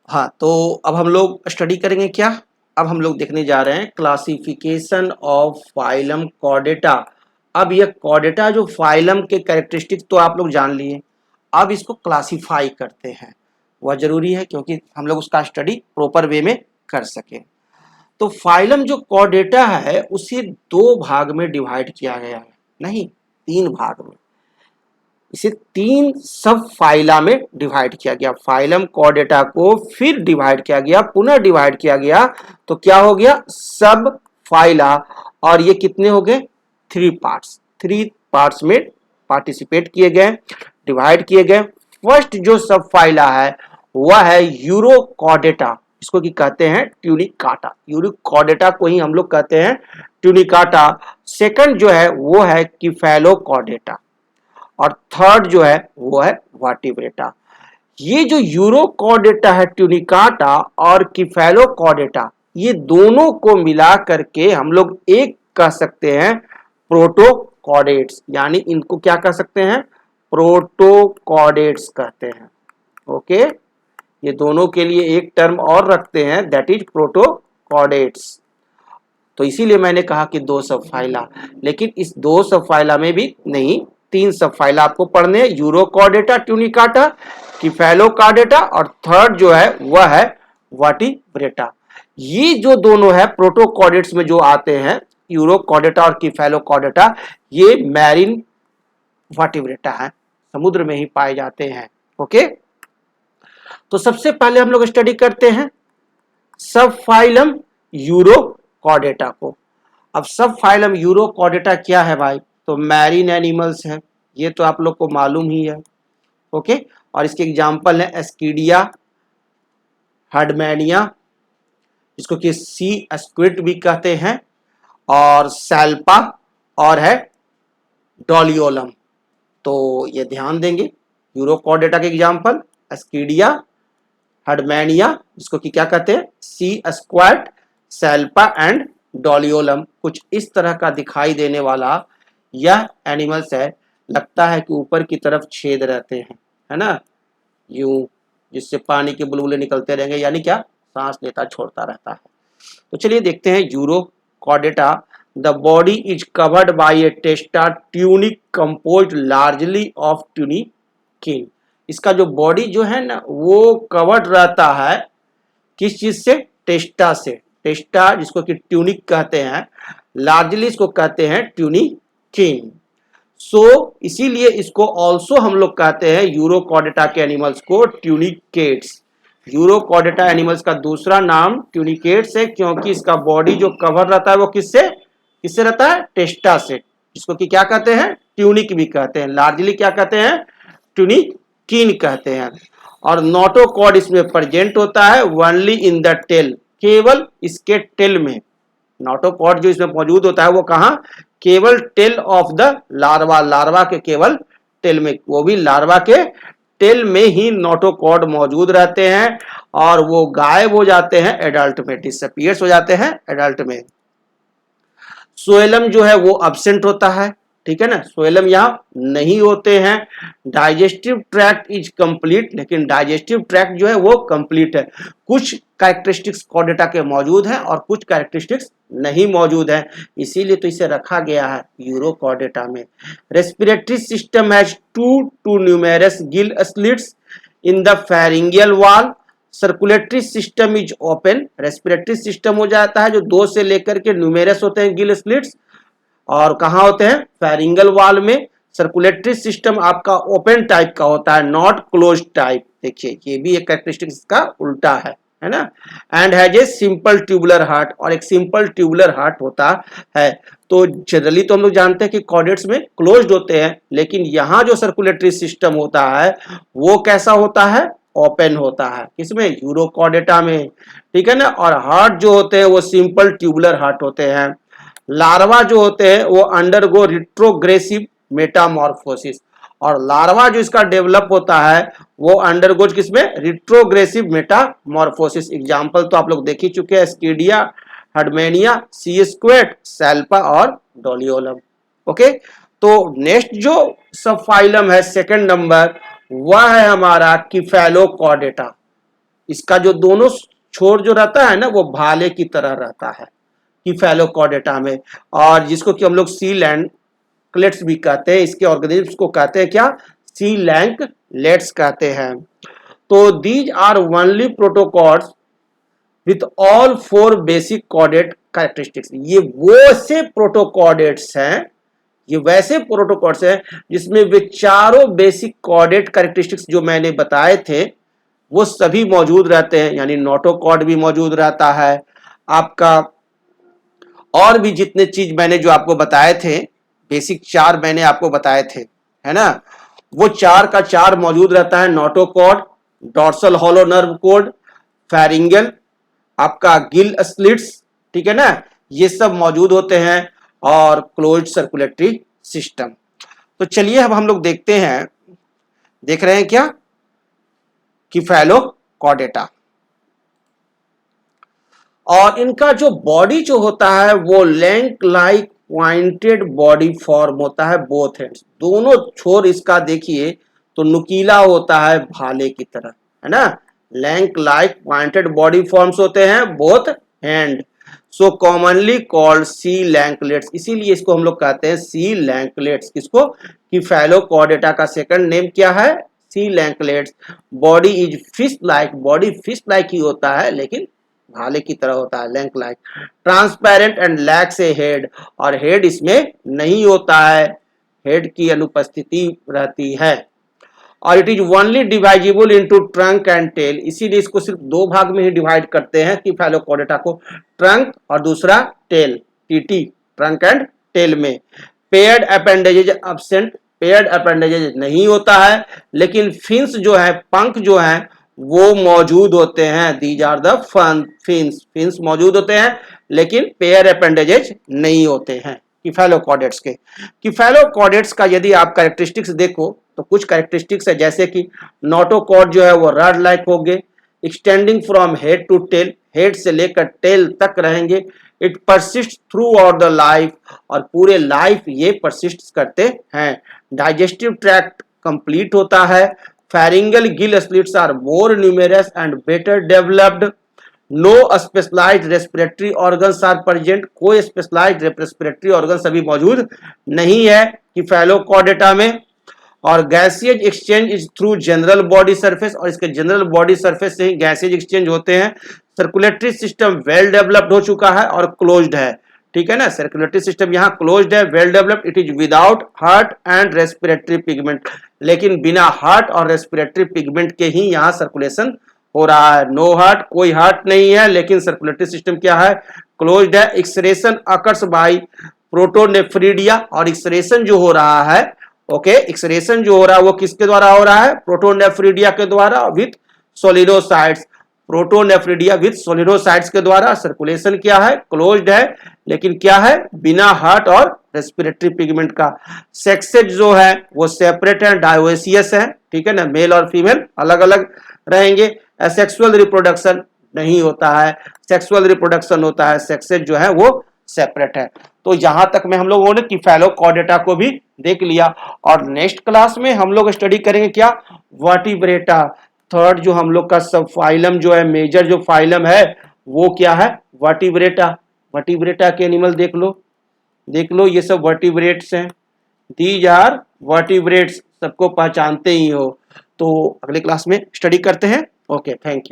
हाँ, तो अब हम लोग स्टडी करेंगे क्या? अब हम लोग देखने जा रहे हैं क्लासिफिकेशन ऑफ फाइलम कॉर्डेटा। अब ये कॉर्डेटा जो फाइलम के कैरेक्टरिस्टिक तो आप लोग जान लिए, अब इसको क्लासिफाई करते हैं। वह जरूरी है क्योंकि हम लोग उसका स्टडी प्रॉपर वे में कर सकें। तो फाइलम जो कॉर्डेटा है उसे दो भाग में डिवाइड किया गया है, नहीं तीन भाग में। इसे तीन सब फाइला में डिवाइड किया गया। फाइलम कॉर्डेटा को फिर डिवाइड किया गया, पुनः डिवाइड किया गया, तो क्या हो गया? सब फाइला। और ये कितने हो गए? थ्री पार्ट्स में पार्टिसिपेट किए गए, डिवाइड किए गए। फर्स्ट जो सब फाइला है वह है यूरोकॉर्डेटा, इसको की कहते हैं ट्यूनिकाटा। यूरोकॉर्डेटा को ही हम लोग कहते हैं ट्यूनिकाटा। सेकंड जो है वो है किफेलोकॉर्डेटा, और थर्ड जो है वो है वर्टिब्रेटा। ये जो यूरोकॉर्डेटा है, ट्यूनिकाटा और किफेलोकॉर्डेटा, ये दोनों को मिला करके हम लोग एक कह सकते हैं प्रोटोकॉर्डेट्स, यानी इनको क्या कह सकते हैं? प्रोटोकॉर्डेट्स कहते हैं। ओके, ये दोनों के लिए एक टर्म और रखते हैं, दैट इज प्रोटोकॉर्डेट्स। तो इसीलिए मैंने कहा कि दो सब फाइला, लेकिन इस दो सब फाइला में भी नहीं, तीन सब फाइला आपको पढ़ने हैं। यूरोकॉर्डेटा, ट्यूनिकाटा, किफेलोकॉर्डेटा, और थर्ड जो है वह है वर्टिब्रेटा। ये जो दोनों है प्रोटोकॉर्डेट्स में जो आते हैं, यूरोकॉर्डेटा और किफेलोकॉर्डेटा, ये मैरीन वर्टिब्रेटा है, समुद्र में ही पाए जाते हैं। ओके, तो सबसे पहले हम लोग स्टडी करते हैं सब फाइलम यूरोकॉर्डेटा को। अब सब फाइलम यूरोकॉर्डेटा क्या है भाई? तो मैरीन एनिमल्स है, ये तो आप लोग को मालूम ही है। ओके, और इसके एग्जांपल है एस्कीडिया, हर्डमैनिया, इसको कि सी स्क्विड भी कहते हैं, और सैल्पा, और है डोलियोलम। तो ये ध्यान देंगे, यूरोकॉर्डेटा के एग्जांपल एस्कीडिया, हर्डमैनिया, जिसको कि क्या कहते हैं? सी स्क्वाड, सैल्पा एंड डोलियोलम। कुछ इस तरह का दिखाई देने वाला यह एनिमल्स है। लगता है कि ऊपर की तरफ छेद रहते हैं, है ना, यूं, जिससे पानी के बुलबुले निकलते रहेंगे, यानी क्या? सांस लेता छोड़ता रहता है। तो चलिए देखते हैं Urochordata. The body is covered by a testa tunic composed largely of tunicin. इसका जो बॉडी जो है ना वो कवर्ड रहता है किस चीज से? टेस्टा से। टेस्टा जिसको कि ट्यूनिक कहते हैं, लार्जली इसको कहते हैं ट्यूनिकिन। सो इसीलिए इसको ऑल्सो हम लोग कहते हैं यूरोकॉर्डेटा के एनिमल्स को ट्यूनिकेट्स। यूरोकॉर्डेटा एनिमल्स का दूसरा नाम ट्यूनिकेट्स है, क्योंकि इसका बॉडी जो कवर रहता है वो किससे किससे रहता है? टेस्टा से, जिसको कि क्या कहते हैं? ट्यूनिक भी कहते हैं। लार्जली क्या कहते हैं? ट्यूनिकिन कहते हैं। और नोटोकॉर्ड इसमें प्रेजेंट होता है ओनली इन द टेल, केवल इसके टेल में। नोटोकॉर्ड जो इसमें मौजूद होता है वो कहाँ? केवल tail of the larva, larva के केवल टेल में, वो भी लार्वा के टेल में ही नोटोकॉर्ड मौजूद रहते हैं, और वो गायब हो जाते हैं एडल्ट में, डिसअपीयर्स हो जाते हैं एडल्ट में। सोएलम जो है वो अब्सेंट होता है, ठीक है ना, सोएलम यहाँ नहीं होते हैं। डाइजेस्टिव ट्रैक्ट इज कंप्लीट, लेकिन डाइजेस्टिव ट्रैक्ट जो है वो कंप्लीट है। कुछ कैरेक्टरिस्टिक्स कॉर्डेटा के मौजूद हैं और कुछ कैरेक्टरिस्टिक्स नहीं मौजूद है, इसीलिए तो इसे रखा गया है यूरोकॉर्डेटा में। Respiratory system has too numerous gill slits in the pharyngeal wall. Circulatory system is open, respiratory system हो जाता है जो दो से लेकर के न्यूमेरस होते हैं गिल स्लिट्स, और कहाँ होते हैं? फेरिंगल वॉल में। सर्कुलेटरी सिस्टम आपका ओपन टाइप का होता है, नॉट क्लोज टाइप। देखिए ये भी एक कैरेक्टरिस्टिक इसका उल्टा है ना। And has a simple tubular heart, और एक सिंपल ट्यूबुलर हार्ट होता है। तो जनरली तो हम लोग जानते हैं कि कॉर्डेट्स में क्लोज्ड होते हैं, लेकिन यहाँ जो सर्कुलेटरी सिस्टम होता है वो कैसा होता है? ओपन होता है। किसमें? यूरोकॉर्डेटा में, ठीक है ना। और हार्ट जो होते हैं वो सिंपल ट्यूबुलर हार्ट होते हैं। लार्वा जो होते हैं वो अंडरगो रिट्रोग्रेसिव मेटामॉर्फोसिस, और लार्वा जो इसका डेवलप होता है वो अंडरगोज किसमें? Retrogressive Metamorphosis. एग्जांपल तो आप लोग देख ही चुके हैं, स्कीडिया, हर्डमेनिया, सी स्क्वेड, सैल्पा और डोलियोलम। ओके, तो नेक्स्ट जो सब फाइलम है सेकंड नंबर, वह है हमारा किफेलोकॉर्डेटा। इसका जो दोनों छोर जो रहता है ना वो भाले की तरह रहता है किफेलोकॉर्डेटा में, और जिसको कि हम लोग सी लैंकलेट्स भी कहते हैं। इसके ऑर्गेनिज्म को कहते हैं क्या? सी लैंकलेट्स कहते हैं। तो these are only protochords with all 4 basic chordate characteristics. ये वो से प्रोटोकॉर्डेट्स हैं, ये वैसे प्रोटोकॉर्ड्स हैं जिसमें वे चारों बेसिक कॉर्डेट कैरेक्टरिस्टिक्स जो मैंने बताए थे वो सभी मौजूद रहते हैं। यानी नोटोकॉर्ड भी मौजूद रहता है आपका, और भी जितने चीज मैंने जो आपको बताए थे, बेसिक 4 मैंने आपको बताए थे, है ना, वो 4 का 4 मौजूद रहता है। Notochord, dorsal hollow nerve cord, pharyngeal, आपका गिल स्लिट्स, ठीक है ना, ये सब मौजूद होते हैं, और क्लोज्ड सर्कुलेटरी सिस्टम। तो चलिए अब हम लोग देखते हैं, देख रहे हैं क्या, किफेलोकॉर्डेटा। और इनका जो बॉडी जो होता है वो लैंक लाइक पॉइंटेड बॉडी फॉर्म होता है बोथ हैंड्स, दोनों छोर इसका देखिए तो नुकीला होता है भाले की तरह, है ना। लैंक लाइक पॉइंटेड बॉडी फॉर्म्स होते हैं बोथ हैंड, सो कॉमनली कॉल्ड सी लैंकलेट्स, इसीलिए इसको हम लोग कहते हैं सी लैंकलेट्स। किसको? किफेलोकॉर्डेटा का सेकंड नेम क्या है? Sea lancelets. Body is fish like, body fish like ही होता है लेकिन भाले की तरह होता है, lance like. Transparent and lacks a head, और हेड इसमें नहीं होता है, हेड की अनुपस्थिति रहती है। और it is only divisible into trunk and tail, इसीलिए इसको सिर्फ 2 भाग में ही डिवाइड करते हैं कि फेलोकॉर्डेटा को, ट्रंक और दूसरा tail, TT, trunk and tail में। Paired appendages absent, paired appendages नहीं होता है, लेकिन फिन्स जो है, पंख जो है वो मौजूद होते हैं। These are the fins, fins मौजूद होते हैं लेकिन पेयर अपेंडेजेज नहीं होते हैं किफेलोकॉर्डेट्स के। किफेलोकॉर्डेट्स का यदि आप कैरेक्टरिस्टिक्स देखो तो कुछ कैरेक्टरिस्टिक्स है, जैसे कि नोटोकॉर्ड जो है वो रॉड लाइक होंगे, extending from head to tail, head से लेकर टेल तक रहेंगे। It persist throughout the life, और पूरे लाइफ ये परसिस्ट करते हैं। डाइजेस्टिव ट्रैक्ट कंप्लीट होता है। Pharyngeal gill slits are more numerous and better developed. No specialized respiratory organs are present, कोई स्पेशलाइज्ड रेस्पिरेटरी ऑर्गन्स अभी मौजूद नहीं है किफेलोकॉर्डेटा में। और gaseous exchange is through general body surface, और इसके जनरल बॉडी सरफेस से ही गैसियज एक्सचेंज होते हैं। सर्कुलेटरी सिस्टम वेल डेवलप्ड हो चुका है और क्लोज्ड है, ठीक है ना, सर्कुलेटरी सिस्टम यहाँ क्लोज्ड है, well developed. It is without heart and respiratory pigment, लेकिन बिना हार्ट और रेस्पिरेटरी पिगमेंट के ही यहाँ सर्कुलेशन हो रहा है। नो हार्ट, कोई हार्ट नहीं है, लेकिन सर्कुलेटरी सिस्टम क्या है? क्लोज्ड है। एक्सरेशन अकर्स बाय प्रोटोनेफ्रिडिया, और एक्सरेशन जो हो रहा है, ओके, एक्सरेशन जो हो रहा है वो किसके द्वारा हो रहा है? प्रोटोनेफ्रिडिया के द्वारा विथ सोलिडोसाइट्स, प्रोटोनेफ्रिडिया विथ सोलिडोसाइट्स के द्वारा। सर्कुलेशन क्या है? क्लोज्ड है, लेकिन क्या है? बिना हार्ट और रेस्पिरेटरी पिगमेंट का। सेक्सेज जो है वो सेपरेट है, डायोसियस है, ठीक है ना, मेल और फीमेल अलग अलग रहेंगे। सेक्सुअल रिप्रोडक्शन नहीं होता है, सेक्सुअल रिप्रोडक्शन होता है, सेक्सेज जो है वो सेपरेट है। तो यहां तक में हम लोगों ने किफेलोकॉर्डेटा को भी देख लिया, और नेक्स्ट क्लास में हम लोग स्टडी करेंगे क्या? वर्टिब्रेटा। थर्ड जो हम लोग का सब फाइलम जो है, मेजर जो फाइलम है वो क्या है? वर्टिब्रेटा। वर्टिब्रेटा के एनिमल देख लो, देख लो, ये सब वर्टिब्रेट्स हैं, दीज आर वर्टिब्रेट्स, सबको पहचानते ही हो। तो अगले क्लास में स्टडी करते हैं। Okay, thank you.